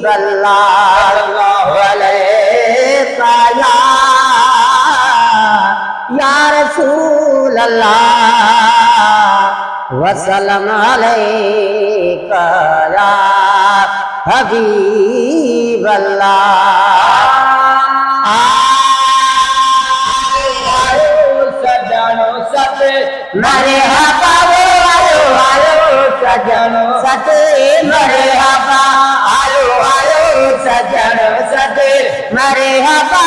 सल्लल्लाहु अलैहि या रसूल अल्लाह वसल्लम अलैका या हबीब अल्लाह। सजनो सत मरहबा आयो आयो सजनो सत मरहबा आयो आयो सजनो सत मरहबा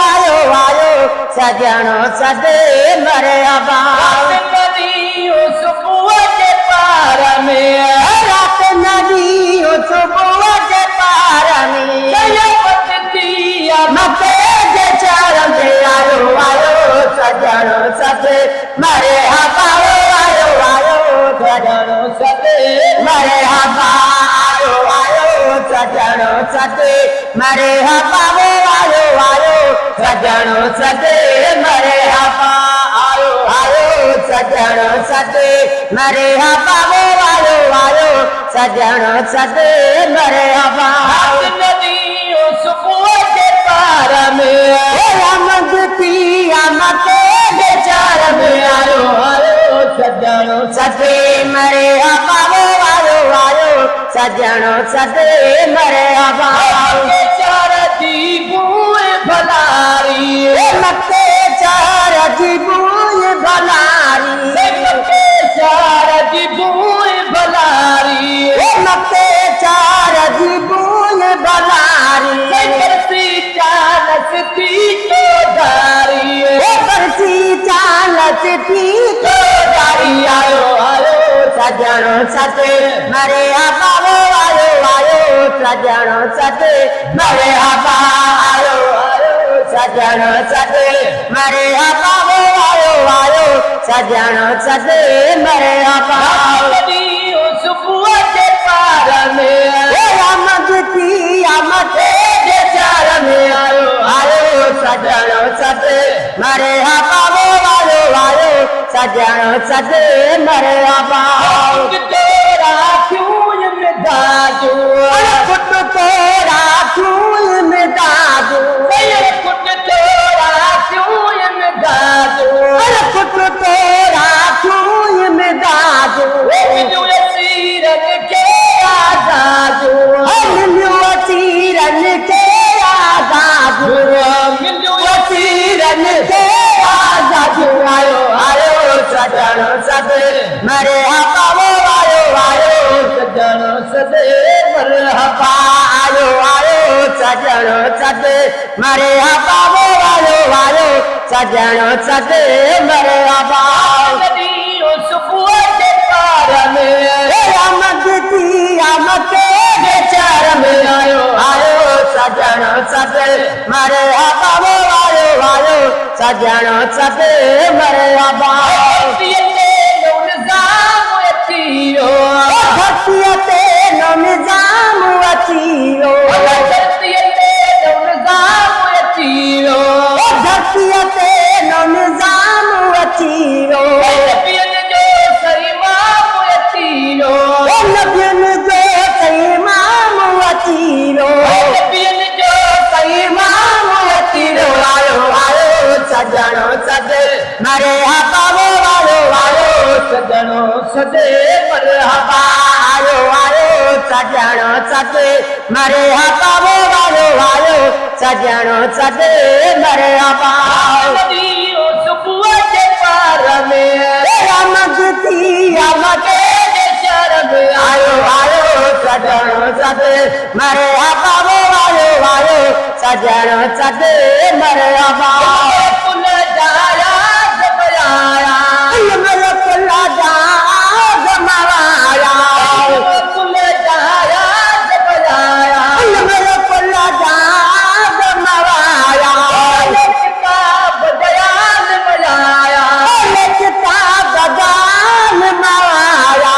आयो आयो सजनो सत मरहबा। सुबह के पार में रात नदी सुबह के पार में मते जे चरण से आयो आयो सजनो सत मरहबा आयो आयो सजनो सत मरहबा आयो आयो सजनो सत मरहबा आयो आयो सजनो सत मरहबा आयो आयो सजनो सत मरहबा आयो आयो सजनो सत मरहबा। नदियों सुबह के पार में चार में आयो आयो सजनो सते मरहबा आयो आयो सजनो सते मरहबा। चार दीबुए भलारी मते चार दीबुए भलारी चार दीबुए भलारी मते चार दीबुए भलारी बरसी चालस थी तो दारी बरसी चालस थी तो दारी आयो आयो सजनो सते मरहबा आयो आयो सजनो सते मरहबा आयो आयो सजनो सते मरहबा आयो आयो सजनो सते मरहबा। सुबह के पार में मते चार में आयो आयो सजनो सते मरहबा आयो आयो सजनो सते मरहबा। तेरा क्यों में दादू पुट तेरा फूल में दादू पुट तेरा क्यों में दादू पुट तेरा फूल में दादू सीरत के आजादू सीरन के आजादू सीरन के आजादू आयो आयो सजनो सते मरहबा आयो आयो सजनो सते मरहबा आयो आयो सजनो सते मरहबा आयो आयो सजनो सते मरहबा। सुबह के पार में चार में आयो आयो सजनो सते मरहबा आयो आयो सजनो सते मरहबा। भक्तियते नो निजाम अचियो भक्तियते नो निजाम अचियो नबियन जो सही माम अचियो माम अचियो आयो आयो सजनो सते मरहबा आयो आयो सजनो सते मरहबा आयो आयो सजनो सते मरहबा आयो आयो सजनो सते मरहबा। सुबह के पार में आयो आयो सजनो सते मरहबा आयो आयो सजनो सते मरहबा। कुल जाया जब आया कुल जाया जब आया कुल जाया जब आया कुल जाया जब आया किताब दयाल बजाया किताब बजान माया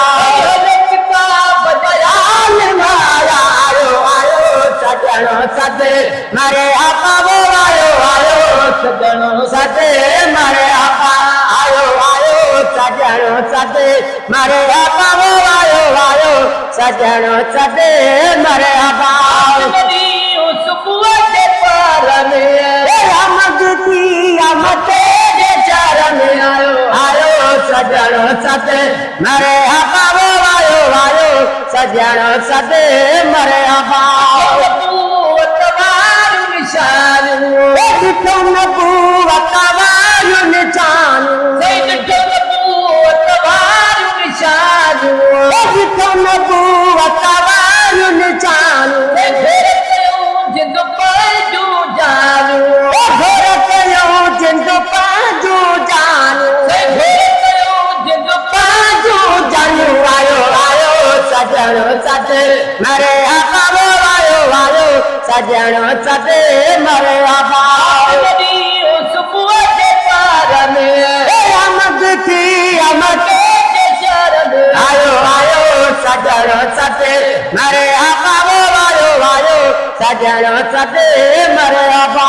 किताब दयाल माया आयो आयो सजनो सते मरहबा आयो आयो सजनो सते मरहबा आयो आयो सजनो सते मरहबा आयो आयो सजनो सते मरहबा। सते मेरे आका वो आयो आयो सजणो सते मेरे आका वॾी सुबुह जे पार में आमद थी आमद जे शहर में आयो आयो सजणो सते मेरे आका वो आयो आयो सजणो सते मेरे आका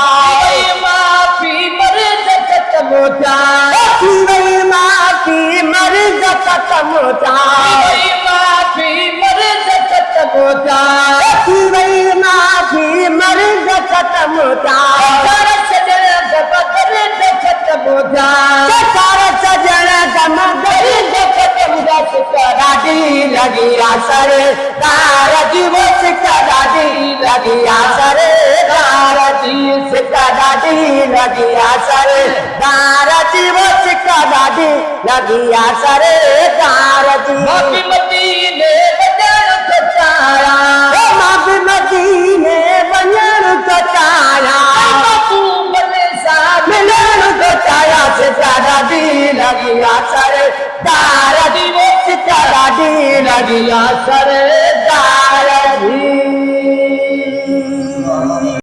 माफ़ी मर्द ख़त्म थिया वही माफ़ी मर्द ख़त्म था माफ़ी मर्द ख़त्म थिया वही माफ़ी मर्द ख़त्म था सारा सजण दर्द ख़त्म थिया सारा सजण गम दर्द ख़त्म थिया सिक ॾाढी लॻी आसर तार जी वो सिक ॾाढी लॻी आसर तार जी सिक ॾाढी लॻी आसर तार जी वो सिक ॾाढी लॻी आसर तार जी माफ़ी मदीने